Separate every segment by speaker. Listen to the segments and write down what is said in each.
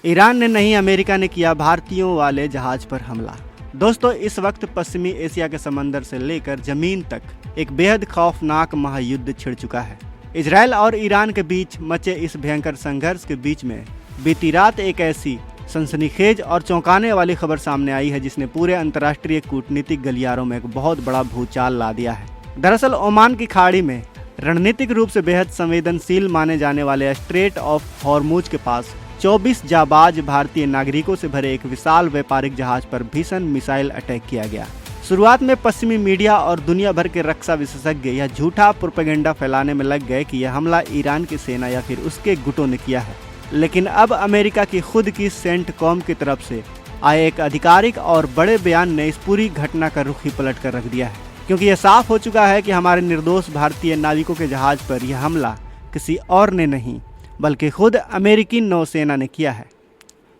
Speaker 1: Iran ने नहीं, America ने किया भारतीयों वाले जहाज पर हमला। दोस्तों, इस वक्त पश्चिमी एशिया के समंदर से लेकर जमीन तक एक बेहद खौफनाक महायुद्ध छिड़ चुका है। इजराइल और ईरान के बीच मचे इस भयंकर संघर्ष के बीच में बीती रात एक ऐसी सनसनीखेज और चौंकाने वाली खबर सामने आई है जिसने पूरे अंतर्राष्ट्रीय कूटनीतिक गलियारों में एक बहुत बड़ा भूचाल ला दिया है। दरअसल ओमान की खाड़ी में रणनीतिक रूप से बेहद संवेदनशील माने जाने वाले स्ट्रेट ऑफ हॉर्मुज के पास 24 जाबाज भारतीय नागरिकों से भरे एक विशाल व्यापारिक जहाज पर भीषण मिसाइल अटैक किया गया। शुरुआत में पश्चिमी मीडिया और दुनिया भर के रक्षा विशेषज्ञ यह झूठा प्रोपेगेंडा फैलाने में लग गए कि यह हमला ईरान की सेना या फिर उसके गुटों ने किया है। लेकिन अब अमेरिका की खुद की सेंटकॉम की तरफ से आए एक आधिकारिक और बड़े बयान ने इस पूरी घटना का रुख ही पलट कर रख दिया है, क्योंकि यह साफ हो चुका है कि हमारे निर्दोष भारतीय नाविकों के जहाज पर यह हमला किसी और ने नहीं बल्कि खुद अमेरिकी नौसेना ने किया है।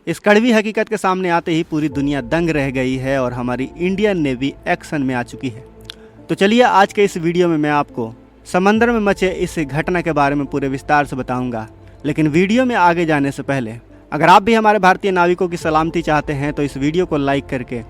Speaker 1: इस कड़वी हकीकत के सामने आते ही पूरी दुनिया दंग रह गई है और हमारी इंडियन नेवी एक्शन में आ चुकी है। तो चलिए आज के इस वीडियो में मैं आपको समंदर में मचे इस घटना के बारे में पूरे विस्तार से बताऊंगा। लेकिन वीडियो में आगे जाने से पहले अगर आप भी हमारे भारतीय नाविकों की सलामती चाहते हैं तो इस वीडियो को लाइक करके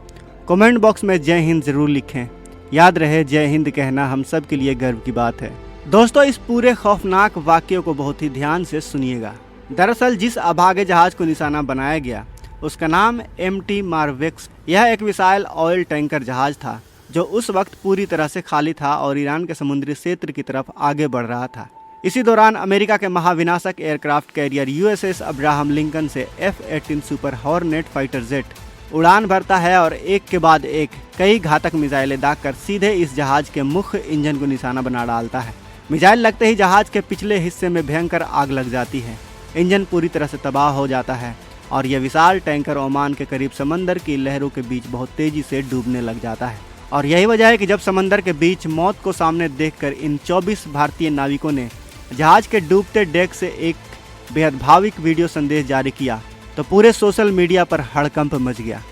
Speaker 1: कमेंट बॉक्स में जय हिंद जरूर लिखें। याद रहे, जय हिंद कहना हम सब के लिए गर्व की बात है। दोस्तों, इस पूरे खौफनाक वाक्य को बहुत ही ध्यान से सुनिएगा। दरअसल जिस अभागे जहाज को निशाना बनाया गया उसका नाम MT मार्वेक्स, यह एक विशाल ऑयल टैंकर जहाज था जो उस वक्त पूरी तरह से खाली था और ईरान के समुद्री क्षेत्र की तरफ आगे बढ़ रहा था। इसी दौरान अमेरिका के महाविनाशक aircraft carrier USS Abraham Lincoln से F-18 super hornet fighter jet उड़ान भरता है और एक के बाद एक कई घातक मिसाइलें दागकर सीधे इस जहाज के मुख्य इंजन को निशाना बना डालता है। मिसाइल लगते ही जहाज के पिछले हिस्से में भयंकर आग लग जाती है, इंजन पूरी तरह से तबाह हो जाता है और यह विशाल टैंकर ओमान के करीब समंदर की लहरों के बीच बहुत तेजी से डूबने लग जाता है। और यही वजह है कि जब समंदर के बीच मौत को सामने देखकर इन 24 भारतीय नाविकों ने जहाज के डूबते डेक से एक बेहद भावुक वीडियो संदेश जारी किया तो पूरे सोशल मीडिया पर हड़कंप मच गया।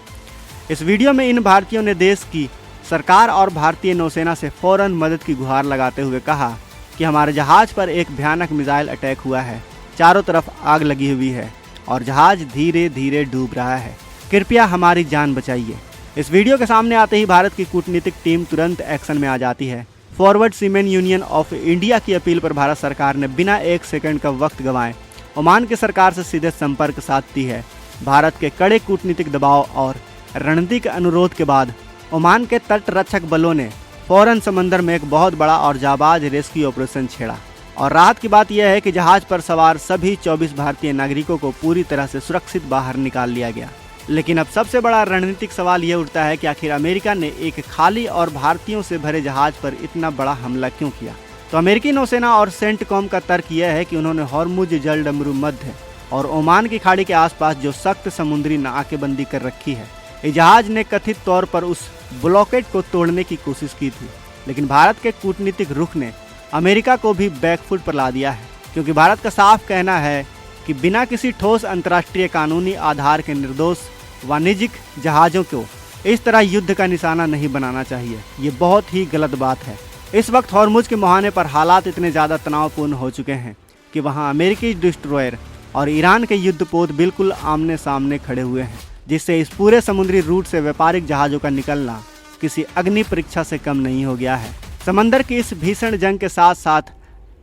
Speaker 1: इस वीडियो में इन भारतीयों ने देश की सरकार और भारतीय नौसेना से फौरन मदद की गुहार लगाते हुए कहा कि हमारे जहाज पर एक भयानक मिसाइल अटैक हुआ है, चारों तरफ आग लगी हुई है और जहाज धीरे धीरे डूब रहा है, कृपया हमारी जान बचाइए। इस वीडियो के सामने आते ही भारत की कूटनीतिक टीम तुरंत एक्शन में आ जाती है। Forward seamen union of India की अपील पर भारत सरकार ने बिना एक सेकंड का वक्त गंवाए ओमान की सरकार से सीधे संपर्क साधती है। भारत के कड़े कूटनीतिक दबाव और रणनीतिक अनुरोध के बाद ओमान के तट रक्षक बलों ने फौरन समंदर में एक बहुत बड़ा और जाबाज रेस्क्यू ऑपरेशन छेड़ा। और राहत की बात यह है कि जहाज पर सवार सभी 24 भारतीय नागरिकों को पूरी तरह से सुरक्षित बाहर निकाल लिया गया। लेकिन अब सबसे बड़ा रणनीतिक सवाल यह उठता है कि आखिर अमेरिका ने एक खाली और भारतीयों से भरे जहाज पर इतना बड़ा हमला क्यों किया। तो अमेरिकी नौसेना और सेंटकॉम का तर्क यह है कि उन्होंने हॉर्मुज जलडमरू मध्य और ओमान की खाड़ी के आसपास जो सख्त समुद्री नाकेबंदी कर रखी है, इस जहाज ने कथित तौर पर उस ब्लॉकेट को तोड़ने की कोशिश की थी। लेकिन भारत के कूटनीतिक रुख ने अमेरिका को भी बैकफुट पर ला दिया है, क्योंकि भारत का साफ कहना है कि बिना किसी ठोस अंतर्राष्ट्रीय कानूनी आधार के निर्दोष वाणिज्यिक जहाज़ों को इस तरह युद्ध का निशाना नहीं बनाना चाहिए। ये बहुत ही गलत बात है। इस वक्त हॉर्मुज के मुहाने पर हालात इतने ज़्यादा तनावपूर्ण हो चुके हैं कि वहाँ अमेरिकी डिस्ट्रॉयर और ईरान के युद्धपोत बिल्कुल आमने सामने खड़े हुए हैं, जिससे इस पूरे समुद्री रूट से व्यापारिक जहाज़ों का निकलना किसी अग्नि परीक्षा से कम नहीं हो गया है। समंदर की इस भीषण जंग के साथ साथ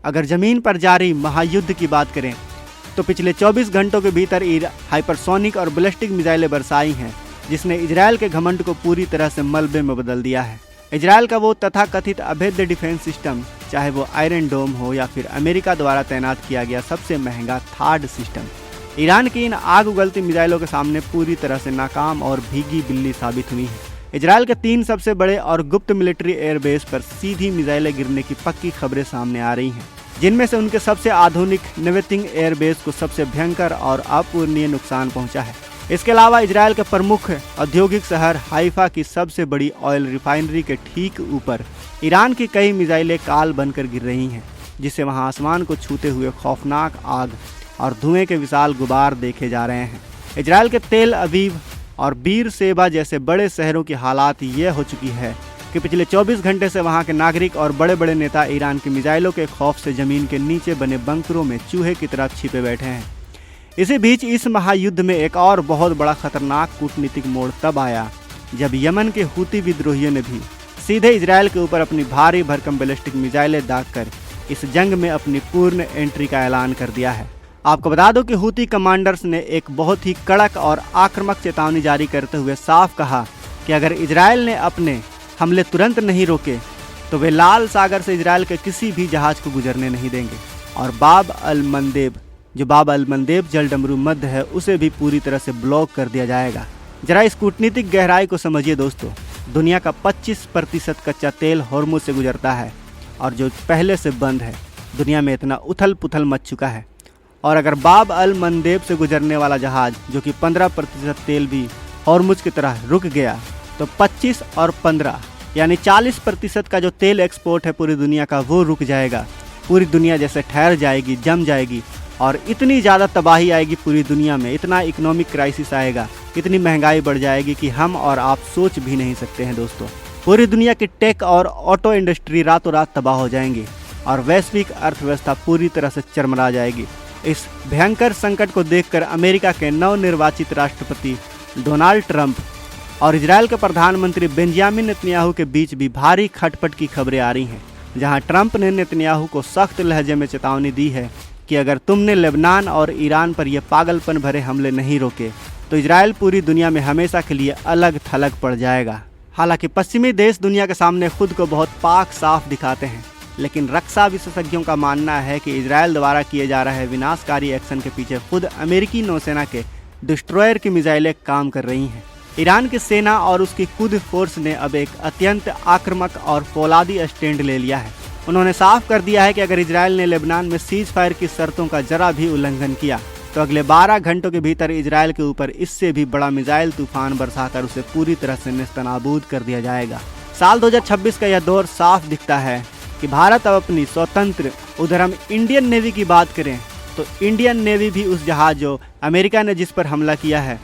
Speaker 1: अगर ज़मीन पर जारी महायुद्ध की बात करें तो पिछले 24 घंटों के भीतर हाइपरसोनिक और बैलिस्टिक मिसाइलें बरसाई हैं, जिसने इजरायल के घमंड को पूरी तरह से मलबे में बदल दिया है। इजरायल का वो तथाकथित अभेद्य डिफेंस सिस्टम, चाहे वो आयरन डोम हो या फिर अमेरिका द्वारा तैनात किया गया सबसे महंगा थार्ड सिस्टम, ईरान की इन आग उगलती मिसाइलों के सामने पूरी तरह से नाकाम और भीगी बिल्ली साबित हुई है। इजरायल के 3 सबसे बड़े और गुप्त मिलिट्री एयरबेस पर सीधी मिसाइलें गिरने की पक्की खबरें सामने आ रही हैं, जिनमें से उनके सबसे आधुनिक नेवेतिंग एयरबेस को सबसे भयंकर और अपूरणीय नुकसान पहुंचा है। इसके अलावा इजरायल के प्रमुख औद्योगिक शहर हाइफा की सबसे बड़ी ऑयल रिफाइनरी के ठीक ऊपर ईरान की कई मिसाइलें काल बनकर गिर रही हैं, जिससे वहां आसमान को छूते हुए खौफनाक आग और धुएं के विशाल गुबार देखे जा रहे हैं। इजरायल के तेल अवीव और बीर सेबा जैसे बड़े शहरों की हालात ये हो चुकी है कि पिछले 24 घंटे से वहां के नागरिक और बड़े बड़े नेता ईरान की मिसाइलों के खौफ से जमीन के नीचे बने बंकरों में चूहे की तरह छिपे बैठे हैं। इसी बीच इस महायुद्ध में एक और बहुत बड़ा खतरनाक कूटनीतिक मोड़ तब आया जब यमन के हूती विद्रोहियों ने भी सीधे इजराइल के ऊपर अपनी भारी भरकम बैलिस्टिक मिसाइलें दागकर इस जंग में अपनी पूर्ण एंट्री का ऐलान कर दिया है। आपको बता दो कि हूती कमांडर्स ने एक बहुत ही कड़क और आक्रामक चेतावनी जारी करते हुए साफ कहा कि अगर इजराइल ने अपने हमले तुरंत नहीं रोके तो वे लाल सागर से इजराइल के किसी भी जहाज को गुजरने नहीं देंगे और बाब अल मंदेब जल डमरू मध्य है उसे भी पूरी तरह से ब्लॉक कर दिया जाएगा। जरा इस कूटनीतिक गहराई को समझिए दोस्तों। दुनिया का 25% कच्चा तेल हॉर्मुज से गुजरता है और जो पहले से बंद है। दुनिया में इतना उथल पुथल मच चुका है और अगर बाब अल मंदेब से गुजरने वाला जहाज जो कि 15% तेल भी हॉर्मुज की तरह रुक गया तो 25 और 15 यानी 40% का जो तेल एक्सपोर्ट है पूरी दुनिया का वो रुक जाएगा। पूरी दुनिया जैसे ठहर जाएगी, जम जाएगी और इतनी ज़्यादा तबाही आएगी पूरी दुनिया में, इतना इकोनॉमिक क्राइसिस आएगा, इतनी महंगाई बढ़ जाएगी कि हम और आप सोच भी नहीं सकते हैं दोस्तों। पूरी दुनिया की टेक और ऑटो इंडस्ट्री रातों रात तबाह हो जाएंगी और वैश्विक अर्थव्यवस्था पूरी तरह से चरमरा जाएगी। इस भयंकर संकट को देखकर अमेरिका के नवनिर्वाचित राष्ट्रपति डोनाल्ड ट्रंप और इजराइल के प्रधानमंत्री बेंजामिन नेतन्याहू के बीच भी भारी खटपट की खबरें आ रही हैं, जहां ट्रंप ने नेतन्याहू को सख्त लहजे में चेतावनी दी है कि अगर तुमने लेबनान और ईरान पर यह पागलपन भरे हमले नहीं रोके तो इजराइल पूरी दुनिया में हमेशा के लिए अलग थलग पड़ जाएगा। हालांकि पश्चिमी देश दुनिया के सामने खुद को बहुत पाक साफ दिखाते हैं, लेकिन रक्षा विशेषज्ञों का मानना है कि इजराइल द्वारा किए जा रहे विनाशकारी एक्शन के पीछे खुद अमेरिकी नौसेना के डिस्ट्रॉयर की मिसाइलें काम कर रही हैं। ईरान की सेना और उसकी कुद फोर्स ने अब एक अत्यंत आक्रामक और फौलादी स्टैंड ले लिया है। उन्होंने साफ कर दिया है कि अगर इजराइल ने लेबनान में सीज फायर की शर्तों का जरा भी उल्लंघन किया तो अगले 12 घंटों के भीतर इजराइल के ऊपर इससे भी बड़ा मिसाइल तूफान बरसाकर उसे पूरी तरह से नेस्तनाबूद कर दिया जाएगा। साल 2026 का यह दौर साफ दिखता है कि भारत अब अपनी स्वतंत्र, उधर हम इंडियन नेवी की बात करें तो इंडियन नेवी भी उस जहाज जो अमेरिका ने जिस पर हमला किया है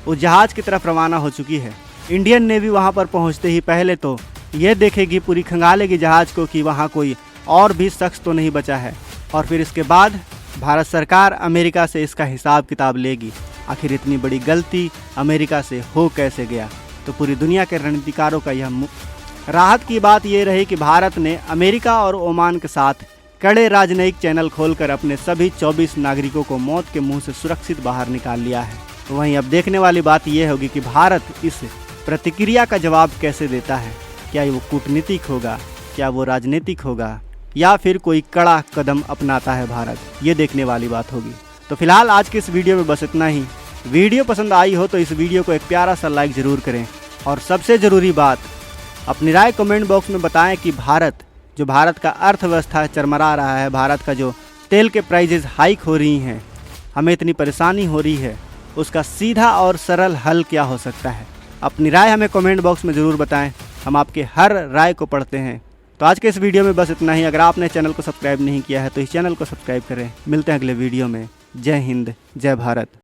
Speaker 1: उस जहाज की तरफ रवाना हो चुकी है। इंडियन नेवी वहां पर पहुंचते ही पहले तो ये देखेगी, पूरी खंगालेगी जहाज को कि वहां कोई और भी शख्स तो नहीं बचा है और फिर इसके बाद भारत सरकार अमेरिका से इसका हिसाब किताब लेगी। आखिर इतनी बड़ी गलती अमेरिका से हो कैसे गया। तो पूरी दुनिया के रणनीतिकारों का यह राहत की बात यह रही कि भारत ने अमेरिका और ओमान के साथ कड़े राजनयिक चैनल खोलकर अपने सभी 24 नागरिकों को मौत के मुंह से सुरक्षित बाहर निकाल लिया है। वहीं अब देखने वाली बात यह होगी कि भारत इस प्रतिक्रिया का जवाब कैसे देता है। क्या वो कूटनीतिक होगा, क्या वो राजनीतिक होगा या फिर कोई कड़ा कदम अपनाता है भारत, ये देखने वाली बात होगी। तो फिलहाल आज के इस वीडियो में बस इतना ही। वीडियो पसंद आई हो तो इस वीडियो को एक प्यारा सा लाइक ज़रूर करें और सबसे ज़रूरी बात, अपनी राय कमेंट बॉक्स में बताएं कि भारत का अर्थव्यवस्था चरमरा रहा है, भारत का जो तेल के प्राइजेज हाइक हो रही हैं, हमें इतनी परेशानी हो रही है, उसका सीधा और सरल हल क्या हो सकता है। अपनी राय हमें कमेंट बॉक्स में ज़रूर बताएं, हम आपके हर राय को पढ़ते हैं। तो आज के इस वीडियो में बस इतना ही। अगर आपने चैनल को सब्सक्राइब नहीं किया है तो इस चैनल को सब्सक्राइब करें। मिलते हैं अगले वीडियो में। जय हिंद, जय भारत।